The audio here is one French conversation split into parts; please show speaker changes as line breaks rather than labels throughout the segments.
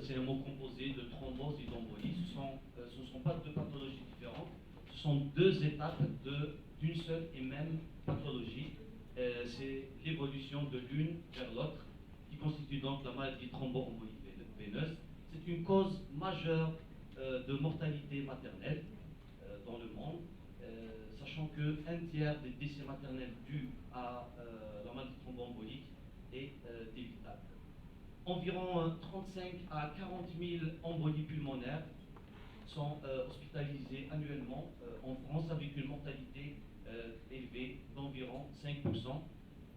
c'est un mot composé de thrombose et d'embolie. Ce ne sont pas deux pathologies différentes, ce sont deux étapes d'une seule et même pathologie. C'est l'évolution de l'une vers l'autre qui constitue donc la maladie thromboembolique veineuse. C'est une cause majeure de mortalité maternelle dans le monde, sachant qu'un tiers des décès maternels dus à la maladie thromboembolique est évitable. Environ 35 à 40 000 embolies pulmonaires sont hospitalisées annuellement en France avec une mortalité élevée d'environ 5%.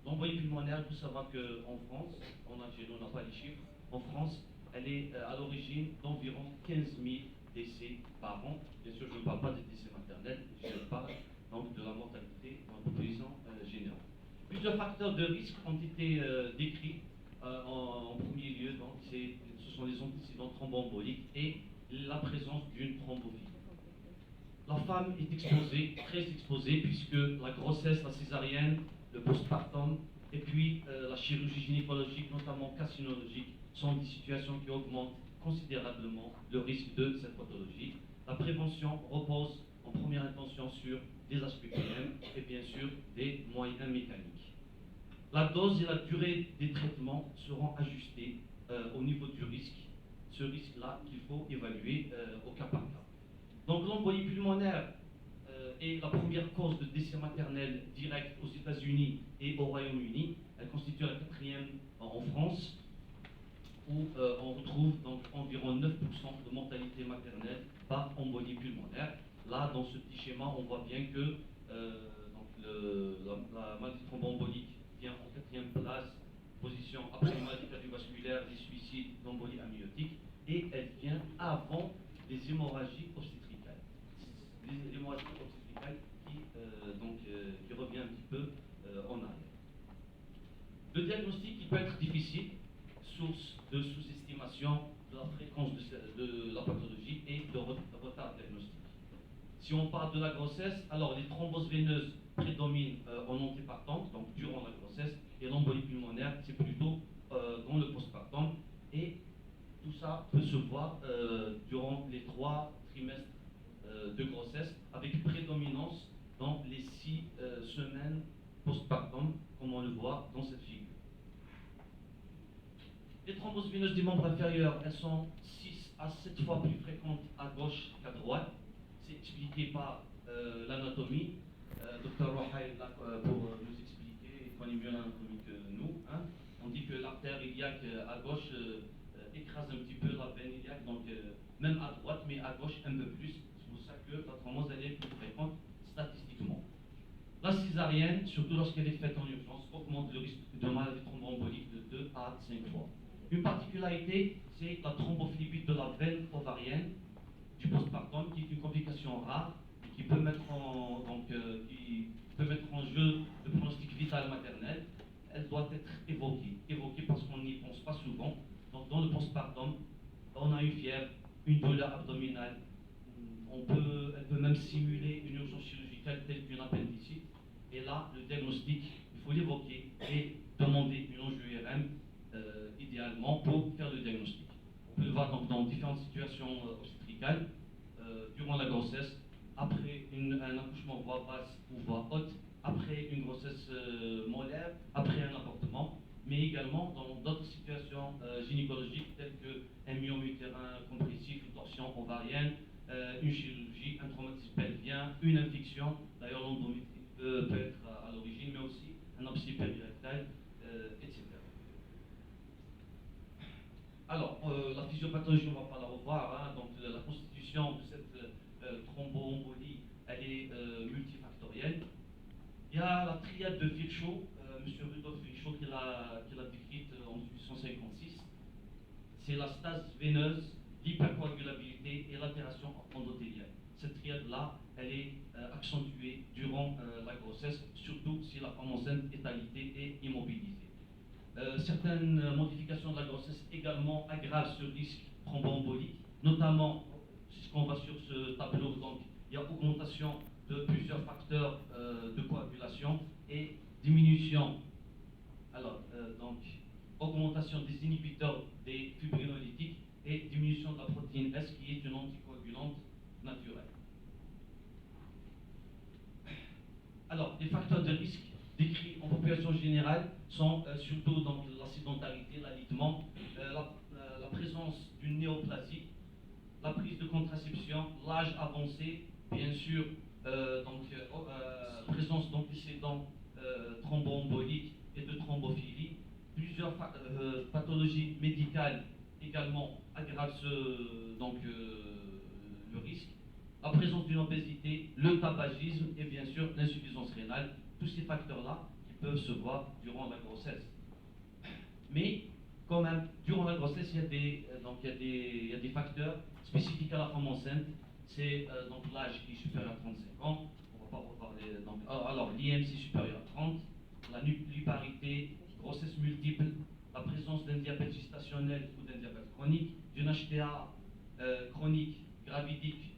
L'embolie pulmonaire, il faut savoir qu'en France, en Algérie on n'a pas les chiffres, en France elle est à l'origine d'environ 15 000 décès par an. Bien sûr je ne parle pas des décès maternels, je parle donc de la mortalité dans la population générale. Plusieurs facteurs de risque ont été décrits. En premier lieu, donc, ce sont les antécédents thromboemboliques et la présence d'une thrombophilie. La femme est exposée, très exposée, puisque la grossesse, la césarienne, le postpartum et puis la chirurgie gynécologique, notamment carcinologique, sont des situations qui augmentent considérablement le risque de cette pathologie. La prévention repose en première intention sur des HPPM et bien sûr des moyens mécaniques. La dose et la durée des traitements seront ajustés au niveau du risque, ce risque-là qu'il faut évaluer au cas par cas. Donc l'embolie pulmonaire est la première cause de décès maternel direct aux États-Unis et au Royaume-Uni. Elle constitue la quatrième en France, où on retrouve donc environ 9% de mortalité maternelle par embolie pulmonaire. Là, dans ce petit schéma, on voit bien que la maladie thromboembolique vient en quatrième place, position après les maladies cardiovasculaires, les suicides, l'embolie amniotique, et elle vient avant les hémorragies obstétricales. Les hémorragies obstétricales qui revient un petit peu en arrière. Le diagnostic il peut être difficile, source de sous-estimation de la fréquence de la pathologie et de retard diagnostique. Si on parle de la grossesse, alors les thromboses veineuses prédominent en antépartum, donc durant la grossesse, et l'embolie pulmonaire, c'est plutôt dans le postpartum. Et tout ça peut se voir durant les 3 trimestres de grossesse, avec prédominance dans les 6 semaines postpartum, comme on le voit dans cette figure. Les thromboses veineuses des membres inférieurs, elles sont 6 à 7 fois plus fréquentes à gauche qu'à droite. C'est expliqué par l'anatomie. Dr Rohail est là pour nous expliquer, il connaît mieux l'anatomie que nous. Hein. On dit que l'artère iliaque à gauche écrase un petit peu la veine iliaque, donc même à droite, mais à gauche un peu plus. C'est pour ça que la thrombose elle est plus fréquente statistiquement. La césarienne, surtout lorsqu'elle est faite en urgence, augmente le risque de maladie thromboembolique de 2 à 5 fois. Une particularité, c'est la thrombophlébitie de la veine ovarienne du postpartum, qui est une complication rare et qui peut mettre en jeu le pronostic vital maternel. Elle doit être évoquée parce qu'on n'y pense pas souvent. Donc dans le postpartum, on a une fièvre, une douleur abdominale, elle peut même simuler une urgence chirurgicale telle qu'une appendicite. Et là, le diagnostic, il faut l'évoquer et demander une angio-IRM idéalement pour faire le diagnostic. On peut le voir donc dans différentes situations obstétricales, durant la grossesse, après un accouchement voie basse ou voie haute, après une grossesse molaire, après un avortement, mais également dans d'autres situations gynécologiques telles qu'un myome utérin compressif, une torsion ovarienne, une chirurgie, un traumatisme pelvien, une infection, d'ailleurs l'endométrie peut être à l'origine, mais aussi un abcès périrectal, etc. Alors, la physiopathologie, on ne va pas la revoir, hein, donc la constitution de cette thromboembolie, elle est multifactorielle. Il y a la triade de Virchow, M. Rudolf Virchow qui l'a décrite en 1856. C'est la stase veineuse, l'hypercoagulabilité et l'altération endothéliale. Cette triade-là, elle est accentuée durant la grossesse, surtout si la femme enceinte est alitée et immobilisée. Certaines modifications de la grossesse également aggravent ce risque thromboembolique, notamment, c'est ce qu'on voit sur ce tableau, donc il y a augmentation de plusieurs facteurs de coagulation et diminution, augmentation des inhibiteurs des fibrinolytiques et diminution de la protéine S qui est une anticoagulante naturelle. Alors, les facteurs de risque décrits en population générale sont surtout donc, la sédentarité, l'alitement, la présence d'une néoplasie, la prise de contraception, l'âge avancé, bien sûr, présence d'antécédents thromboemboliques et de thrombophilie. Plusieurs pathologies médicales également aggravent le risque. La présence d'une obésité, le tabagisme et bien sûr l'insuffisance rénale, tous ces facteurs-là qui peuvent se voir durant la grossesse. Mais quand même, durant la grossesse, il y a des facteurs spécifiques à la femme enceinte. C'est donc l'âge qui est supérieur à 35 ans. On va pas reparler. Alors, l'IMC supérieur à 30, la nulliparité, grossesse multiple, la présence d'un diabète gestationnel ou d'un diabète chronique, d'une HTA chronique, gravidique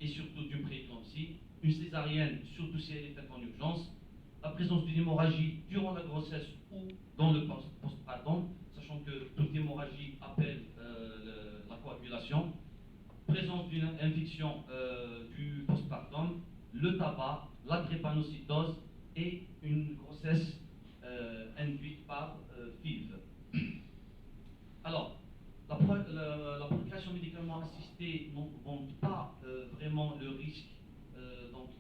et surtout d'une prééclampsie, une césarienne, surtout si elle est faite en urgence, la présence d'une hémorragie durant la grossesse ou dans le postpartum, sachant que toute hémorragie appelle la coagulation, présence d'une infection du postpartum, le tabac, la drépanocytose et une grossesse induite par FIV. Alors, la procréation médicalement assistée n'augmente pas vraiment le risque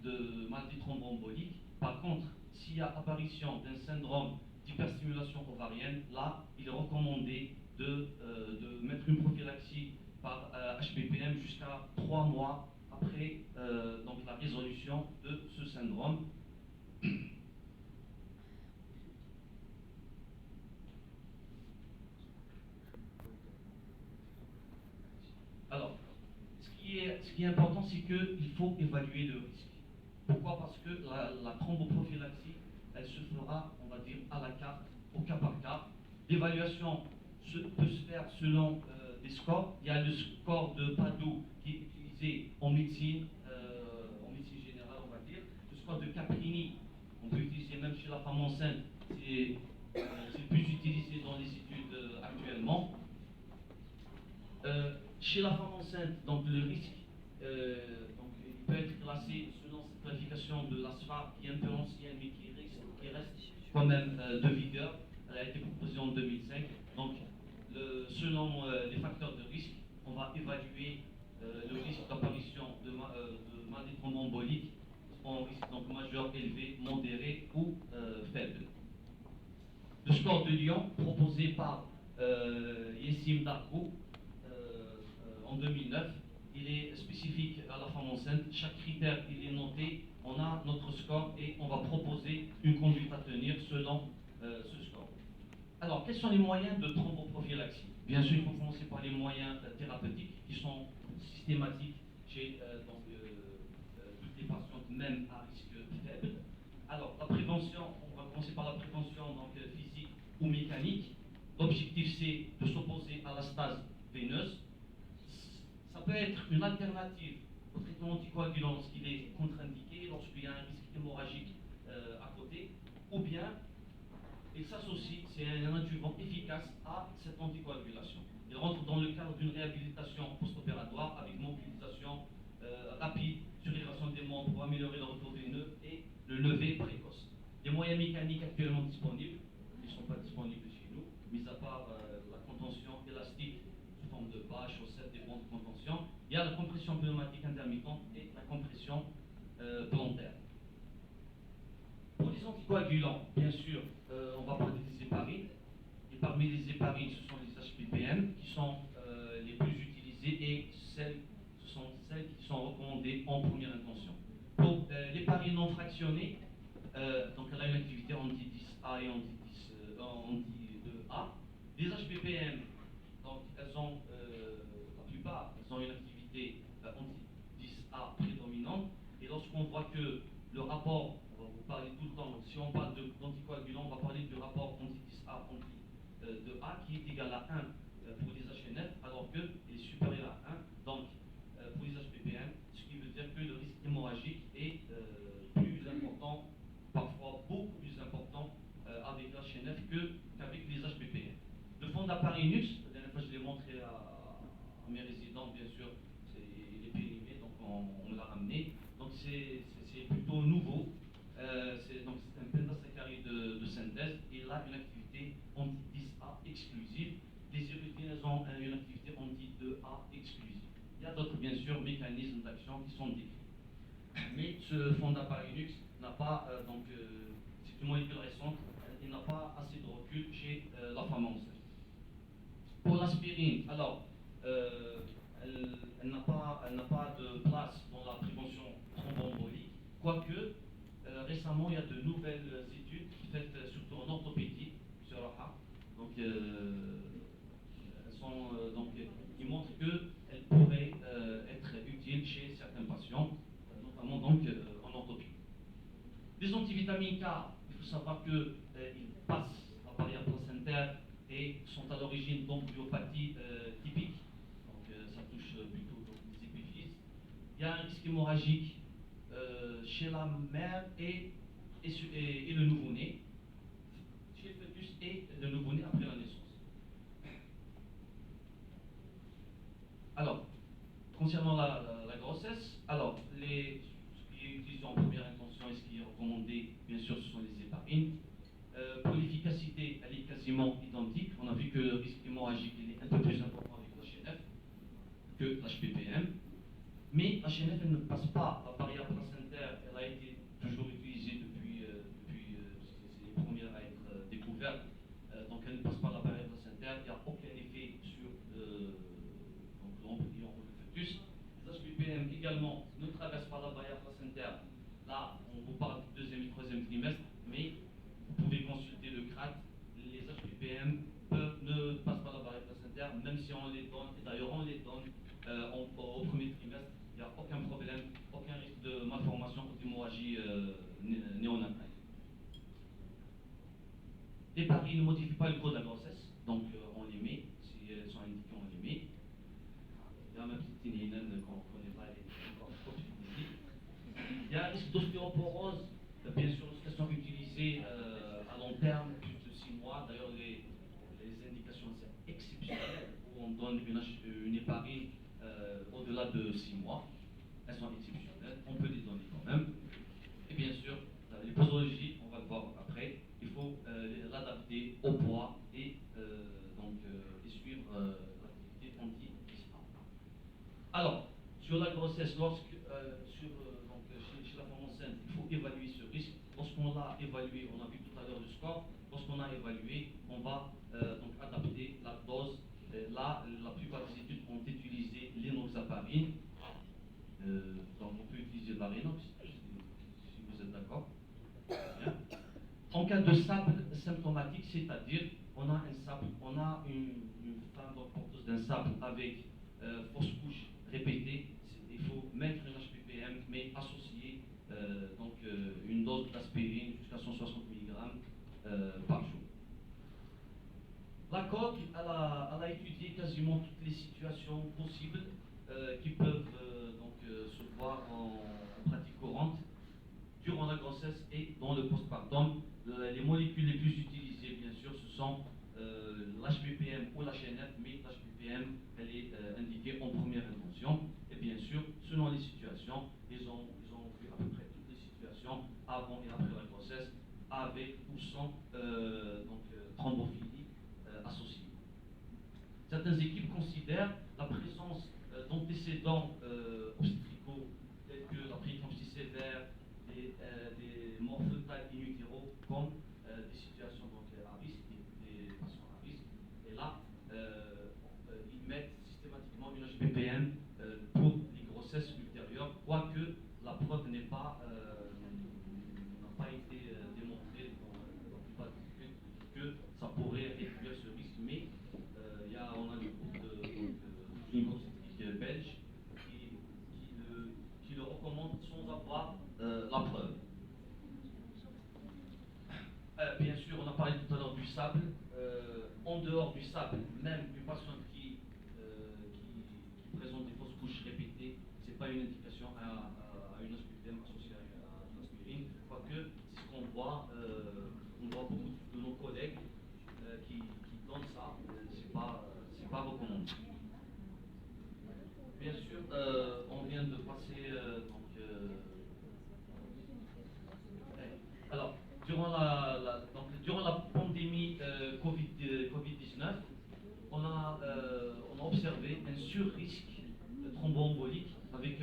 de maladie thromboembolique. Par contre, s'il y a apparition d'un syndrome d'hyperstimulation ovarienne, là, il est recommandé de mettre une prophylaxie par HPPM jusqu'à 3 mois après la résolution de ce syndrome. Alors, ce qui est important, c'est qu'il faut évaluer le risque. Pourquoi? Parce que la thromboprophylaxie, elle se fera, on va dire, à la carte, au cas par cas. L'évaluation peut se faire selon des scores. Il y a le score de Padoue qui est utilisé en médecine générale, on va dire. Le score de Caprini, on peut utiliser même chez la femme enceinte, c'est plus utilisé dans les études actuellement. Chez la femme enceinte, donc le risque il peut être classé selon cette classification de l'ASFA qui est un peu ancienne mais qui reste quand même de vigueur. Elle a été proposée en 2005. Donc, selon les facteurs de risque, on va évaluer le risque d'apparition de maladie thromboembolique en risque donc majeur, élevé, modéré ou faible. Le score de Lyon proposé par Yessim Darkou en 2009, il est spécifique à la femme enceinte. Chaque critère il est noté, on a notre score et on va proposer une conduite à tenir selon ce score. Alors, quels sont les moyens de thromboprophylaxie? Bien sûr, il faut commencer par les moyens thérapeutiques qui sont systématiques chez toutes les patientes, même à risque faible. Alors, la prévention, on va commencer par la prévention physique ou mécanique. L'objectif, c'est de s'opposer à la stase veineuse. Ça peut être une alternative au traitement anticoagulant lorsqu'il est contre-indiqué, lorsqu'il y a un risque hémorragique à côté, ou bien il s'associe, c'est un adjuvant efficace à cette anticoagulation. Il rentre dans le cadre d'une réhabilitation post-opératoire avec mobilisation rapide, surélévation des membres pour améliorer le retour veineux et le lever précoce. Les moyens mécaniques actuellement disponibles, ils ne sont pas disponibles chez nous, mis à part la contention élastique sous forme de bas, chaussettes, des bandes de contention. Il y a la compression pneumatique intermittente et la compression plantaire. Pour les anticoagulants, bien sûr, on va parler des héparines. Et parmi les héparines, ce sont les HPPM qui sont les plus utilisées et ce sont celles qui sont recommandées en première intention. Pour l'héparine non fractionnée, donc elle a une activité anti-10A et anti-2A. Les HPPM, donc elles ont, la plupart, elles ont une activité anti-10A prédominante. Et lorsqu'on voit que le rapport, on va vous parler tout le temps, si on parle d'anticoagulants, on va parler du rapport anti-10A, anti-2A qui est égal à 1 pour les HNF, alors qu'il est supérieur à 1. Donc, pour les HPPM, ce qui veut dire que le risque hémorragique est plus important, parfois beaucoup plus important avec l'HNF qu'avec les HPPM. Le fondaparinux, la dernière fois je l'ai montré premier résident, bien sûr, il est périmé, donc on l'a ramené. Donc c'est plutôt nouveau. Donc c'est un pentasacharide de synthèse. Il a une activité anti-10A exclusive. Les irutines ont une activité anti-2A exclusive. Il y a d'autres, bien sûr, mécanismes d'action qui sont décrits. Mais ce fonda par Linux n'a pas, c'est une molécule récente, il n'a pas assez de recul chez la femme enceinte. Pour l'aspirine, alors, elle n'a pas de place dans la prévention thromboembolique, quoique récemment il y a de nouvelles études faites surtout en orthopédie sur Raha, donc qui montrent qu'elle pourrait être utile chez certains patients, notamment en orthopédie. Les antivitamines K, il faut savoir qu'ils passent la barrière placentaire et sont à l'origine d'amblyopathies typiques, donc ça touche plutôt les épiphyses. Il y a un risque hémorragique chez la mère et le nouveau-né, chez le fœtus et le nouveau-né après la naissance. Alors, concernant la grossesse, alors ce qui est utilisé en première intention et ce qui est recommandé, bien sûr, ce sont les héparines. Pour l'efficacité, elle est quasiment identique. On a vu que le risque hémorragique il est un peu plus important avec l'HNF que l'HPPM. Mais l'HNF, elle ne passe pas la barrière placentaire. Elle a été toujours utilisée depuis c'est les premières à être découvertes. Donc elle ne passe pas la barrière placentaire. Il n'y a aucun effet sur l'embryon ou le fœtus. Les HPPM également ne traversent pas la barrière placentaire. Là, on vous parle du deuxième et troisième trimestre, mais vous pouvez consulter le CRAT. Les HPPM ne passent pas la barrière placentaire, même si on les donne, et d'ailleurs on les donne au premier trimestre. Il n'y a aucun problème, aucun risque de malformation ou d'hémorragie néonatale. Les paris ne modifient pas le cours de la grossesse, donc on les met, si elles sont indiquées, on les met. Il y a ma petite ténénène qu'on ne connaît pas, elle est encore trop petite. Il y a un risque d'ostéoporose, bien sûr, lorsqu'elles sont utilisées à long terme, plus de 6 mois. D'ailleurs, les indications c'est exceptionnelles où on donne une héparine au-delà de 6 mois. Elles sont exceptionnelles, on peut les donner quand même. Et bien sûr, les posologies, on va le voir après, il faut l'adapter au poids et suivre l'activité anti-ISA. Alors, sur la grossesse, chez la femme enceinte, il faut évaluer ce risque. Lorsqu'on l'a évalué, on a vu tout à l'heure le score, lorsqu'on a évalué, on va adapter la dose. Là, la plupart des études ont utilisé l'enoxaparine. Donc on peut utiliser de la Renox, si vous êtes d'accord. En cas de SAPL symptomatique, c'est-à-dire on a un SAPL, on a une femme porteuse d'un SAPL avec fausse couche répétée, il faut mettre une HPPM mais associer une dose d'aspirine jusqu'à 160 mg par jour. La COG, elle a étudié quasiment toutes les situations possibles qui peuvent se voir en pratique courante durant la grossesse et dans le postpartum. Les molécules les plus utilisées, bien sûr, ce sont l'HPPM ou la chaînette, mais l'HPPM, elle est indiquée en première intention. Et bien sûr, selon les situations, ils ont vu à peu près toutes les situations avant et après la grossesse, avec ou sans thrombophilie associée. Certaines équipes considèrent la présence d'antécédents obstétricaux tels que la prééclampsie sévère, des morts fœtales in utero comme des situations à risque, des patients à risque. Et là, ils mettent systématiquement une HPPM pour les grossesses ultérieures, quoique la preuve n'a pas été démontrée dans la plupart des études que ça pourrait réduire ce risque, mais on a le groupe de obstétrique belge qui le recommande sans avoir la preuve. Bien sûr, on a parlé tout à l'heure du sable. En dehors du sable, même une patiente qui présente des fausses couches répétées, ce n'est pas une indication à une HPPM associée à une aspirine, quoique c'est ce qu'on voit, on voit beaucoup de nos collègues qui donnent ça, c'est pas recommandé. on vient de passer alors, durant la pandémie Covid-19, on a observé un sur-risque thromboembolique avec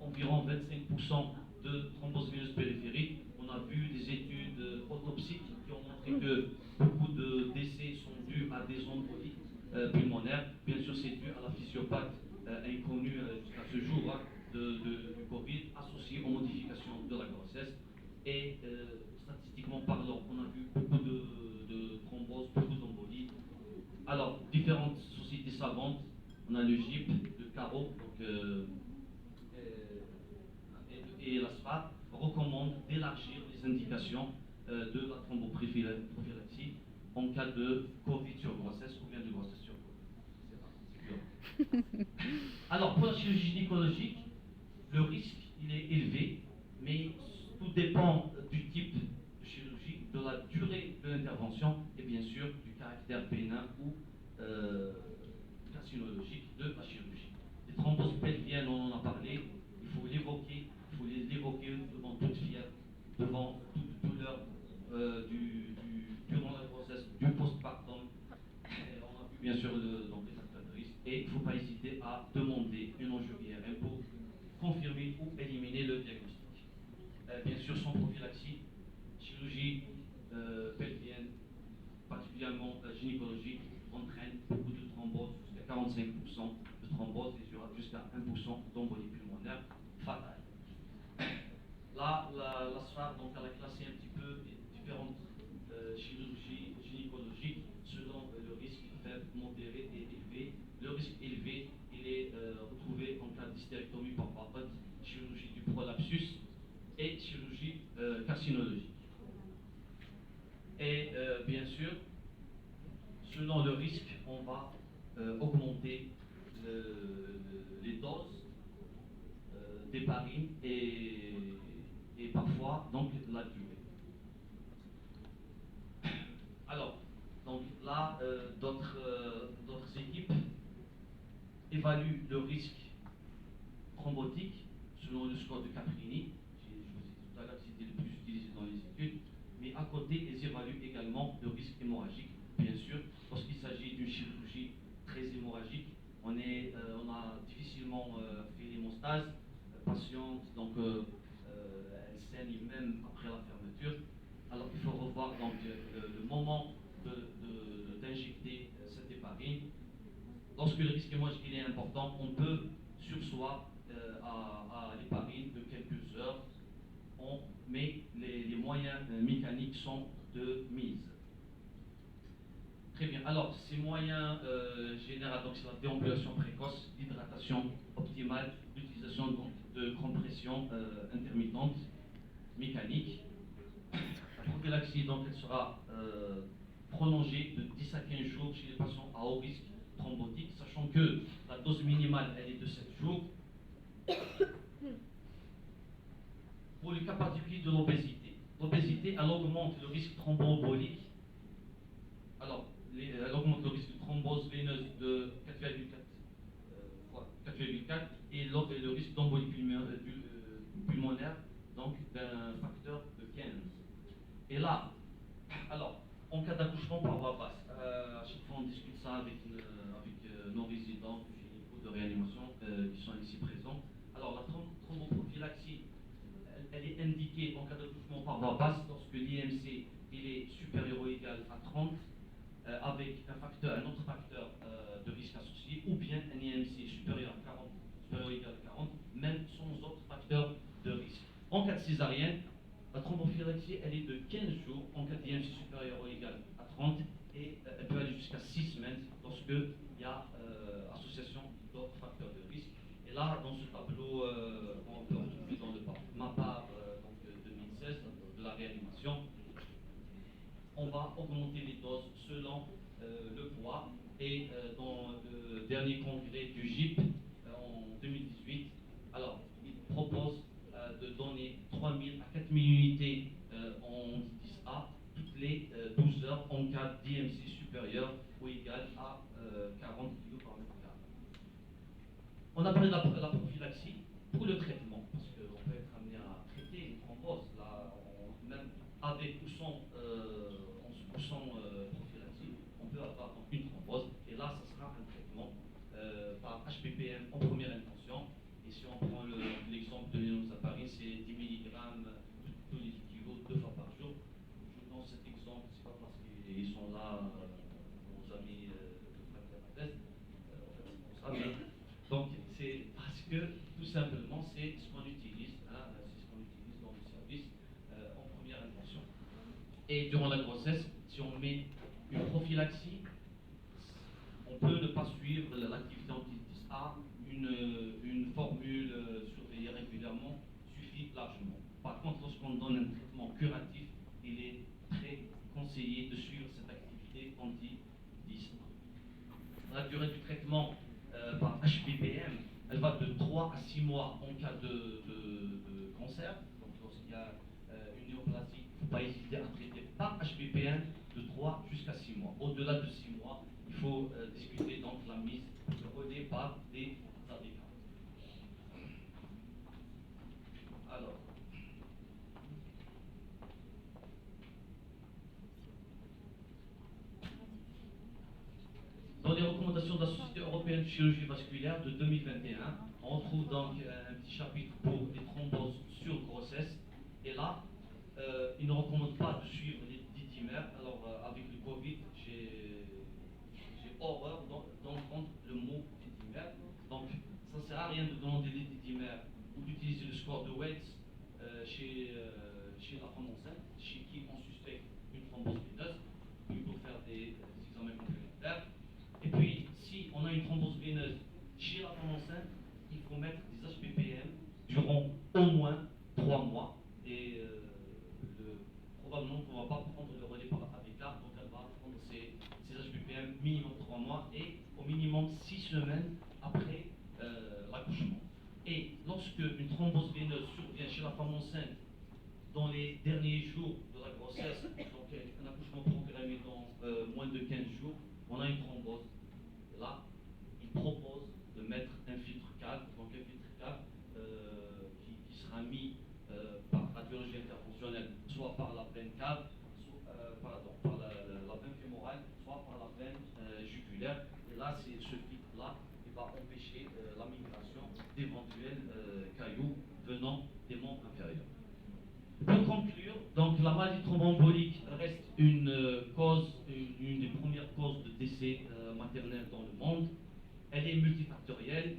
environ 25% de thrombose veineuse périphérique. On a vu des études autopsiques qui ont montré que beaucoup de décès sont dus à des embolies pulmonaires. Bien sûr, c'est dû à la physiopathe inconnue jusqu'à ce jour du Covid, associée aux modifications de la grossesse. Et statistiquement parlant, on a vu beaucoup de thromboses, beaucoup d'embolies. Alors, différentes sociétés savantes, on a le GIP, le CARO, et la SPA recommandent d'élargir les indications de la thromboprophylaxie en cas de Covid sur grossesse ou bien de grossesse sur Covid. Alors, pour la chirurgie gynécologique, le risque il est élevé, mais tout dépend du type de chirurgie, de la durée de l'intervention et bien sûr du caractère bénin ou carcinologique de la chirurgie. Les thromboses pelviennes, on en a parlé, il faut l'évoquer devant toute fièvre, devant toute douleur durant la grossesse, du postpartum. On a vu bien sûr les facteurs de risque et il ne faut pas hésiter à demander une angiographe pour confirmer ou éliminer le diagnostic. Bien sûr, sans prophylaxie, chirurgie pelvienne, particulièrement gynécologique, entraîne beaucoup de thrombose, jusqu'à 45% de thrombose et jusqu'à 1% d'embolie pulmonaire fatale. Là, la SFAR, donc, elle a classé un petit peu les différentes chirurgies gynécologiques selon le risque faible, modéré et élevé. Le risque élevé, il est retrouvé en cas d'hystérectomie par Barrett, chirurgie du prolapsus et chirurgie carcinologique. Et bien sûr, selon le risque, on va augmenter les doses d'héparine et parfois donc la durée. Alors, donc là, d'autres équipes évaluent le risque thrombotique selon le score de Caprini. Je vous ai dit tout à l'heure que c'était le plus utilisé dans les études, mais à côté, ils évaluent également le risque hémorragique. Bien sûr, lorsqu'il s'agit d'une chirurgie très hémorragique, on a difficilement fait l'hémostase. Patiente, donc elle saigne même après la fermeture. Alors il faut revoir donc le moment d'injecter cette héparine. Lorsque le risque hémorragique est important, on peut sursoir à l'héparine de quelques heures, mais les moyens mécaniques sont de mise. Très bien. Alors, ces moyens généraux, donc c'est la déambulation précoce, l'hydratation optimale, l'utilisation de compression intermittente mécanique. La prophylaxie, donc, elle sera prolongée de 10 à 15 jours chez les patients à haut risque thrombotique, sachant que la dose minimale, elle est de 7 jours. Pour le cas particulier de l'obésité, elle augmente le risque thromboembolique. Alors, elle augmente le risque de thrombose veineuse de 4,4 et le risque d'embolie pulmonaire donc d'un facteur de 15. Et là, alors, en cas d'accouchement par voie basse, à chaque fois on discute ça avec nos résidents de gynéco de réanimation qui sont ici présents. Alors, la thromboprophylaxie, elle est indiquée en cas d'accouchement par voie basse lorsque l'IMC il est supérieur ou égal à 30 avec un autre facteur de risque associé, ou bien un IMC supérieur à 40, supérieur ou égal à 40, même sans autre facteur de risque. En cas de césarienne, la thromboprophylaxie elle est de 15 jours en cas d'IMC supérieur ou égal à 30 et elle peut aller jusqu'à 6 semaines lorsque il y a association d'autres facteurs de risque. Et là, dans ce tableau, on peut retrouver dans le MAPAR 2016 de la réanimation, on va augmenter les doses selon le poids. Et dans le dernier congrès du GIP en 2018, alors il propose de donner 3000 à 4000 unités en 10A toutes les 12 heures en cas d'IMC supérieur ou égal à 40 kg par mètre carré. On a parlé de la prophylaxie pour le traitement, parce qu'on peut être amené à traiter une thrombose, là, même avec ou sans, prophylaxie, on peut avoir donc, une thrombose, et là, ça sera un traitement par HPPM en première intention. Et si on prend l'exemple de l'enoxaparine, c'est 10 mg tous les kilos 2 fois par jour. Je donne cet exemple, c'est pas parce qu'ils sont là, nos amis de Francfort, en fait, c'est pour ça, mais donc c'est parce que tout simplement c'est ce qu'on utilise, hein, c'est ce qu'on utilise dans le service en première intention. Et durant la grossesse, si on met une prophylaxie, on peut ne pas suivre l'activité anti-10 A, une formule surveillée régulièrement suffit largement. Par contre, lorsqu'on donne un traitement curatif, il est très conseillé de suivre cette activité anti-10 A. La durée du traitement par HPPM, elle va de 3 à 6 mois en cas de cancer. Donc lorsqu'il y a une néoplasie, il ne faut pas hésiter à traiter par HPPM de 3 jusqu'à 6 mois. Au-delà de 6 mois, il faut discuter donc la mise de relais par des ADK. Alors, dans les recommandations de la Société européenne de chirurgie vasculaire de 2021, on trouve donc un petit chapitre pour les thromboses sur grossesse. Et là, ils ne recommandent pas de suivre les dithyrambiques. Alors, avec le Covid, j'ai horreur d'entendre le mot dithyrambique. Donc, ça ne sert à rien de demander les dithyrambiques ou d'utiliser le score de Weight chez la femme enceinte, chez qui on suspecte une thrombose veineuse, puis pour faire des examens complémentaires. Et puis, si on a une thrombose veineuse chez la femme enceinte, il faut mettre des HPPM durant au moins 3 mois. Et probablement qu'on ne va pas prendre le relais par AVK, donc elle va prendre ses HPPM minimum 3 mois et au minimum 6 semaines après l'accouchement. Et lorsque une thrombose veineuse survient chez la femme enceinte dans les derniers jours de la grossesse, donc un accouchement programmé dans moins de 15 jours, on a une thrombose. Et là, il propose de mettre un filtre CAD, donc un filtre CAD qui sera mis par radiologie interventionnelle, soit par la veine cave, par la veine fémorale, soit par la veine jugulaire. Et là, c'est ce filtre-là qui va empêcher la migration d'éventuels cailloux venant des membres inférieurs. Pour conclure, donc la maladie thromboembolique reste une des premières causes de décès maternel dans le monde. Elle est multifactorielle.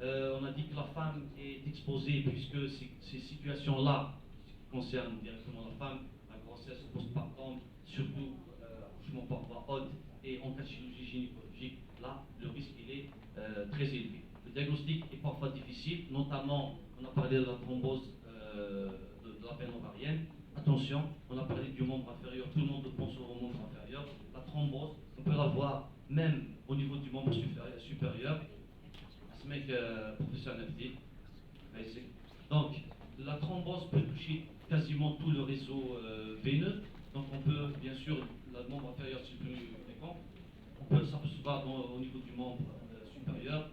On a dit que la femme est exposée puisque ces situations-là concernent directement la femme, la grossesse postpartum, surtout accouchement par voie haute et en cas de chirurgie gynécologique, là le risque il est très élevé. Le diagnostic est parfois difficile, notamment on a parlé de la thrombose de la veine ovarienne. Attention, on a parlé du membre inférieur, tout le monde pense au membre inférieur. La thrombose, on peut la voir même au niveau du membre supérieur. Ce mec professeur NFT. Donc, la thrombose peut toucher quasiment tout le réseau veineux. Donc, on peut, bien sûr, le membre inférieur, c'est plus fréquent. On peut s'apercevoir au niveau du membre supérieur,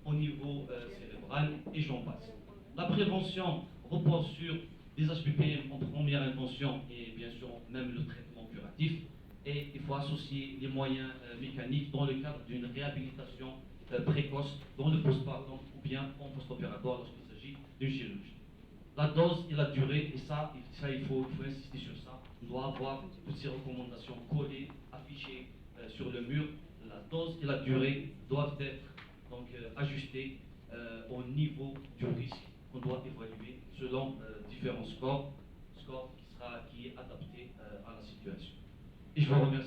au niveau cérébral, et j'en passe. La prévention repose sur des HPPM en première intention et bien sûr même le traitement curatif. Et il faut associer les moyens mécaniques dans le cadre d'une réhabilitation précoce dans le postpartum ou bien en post-opératoire lorsqu'il s'agit d'une chirurgie. La dose et la durée, et ça il faut insister sur ça, on doit avoir toutes ces recommandations collées, affichées sur le mur. La dose et la durée doivent être donc ajustées au niveau du risque qu'on doit évaluer selon différents scores qui est adapté à la situation. Et je vous remercie.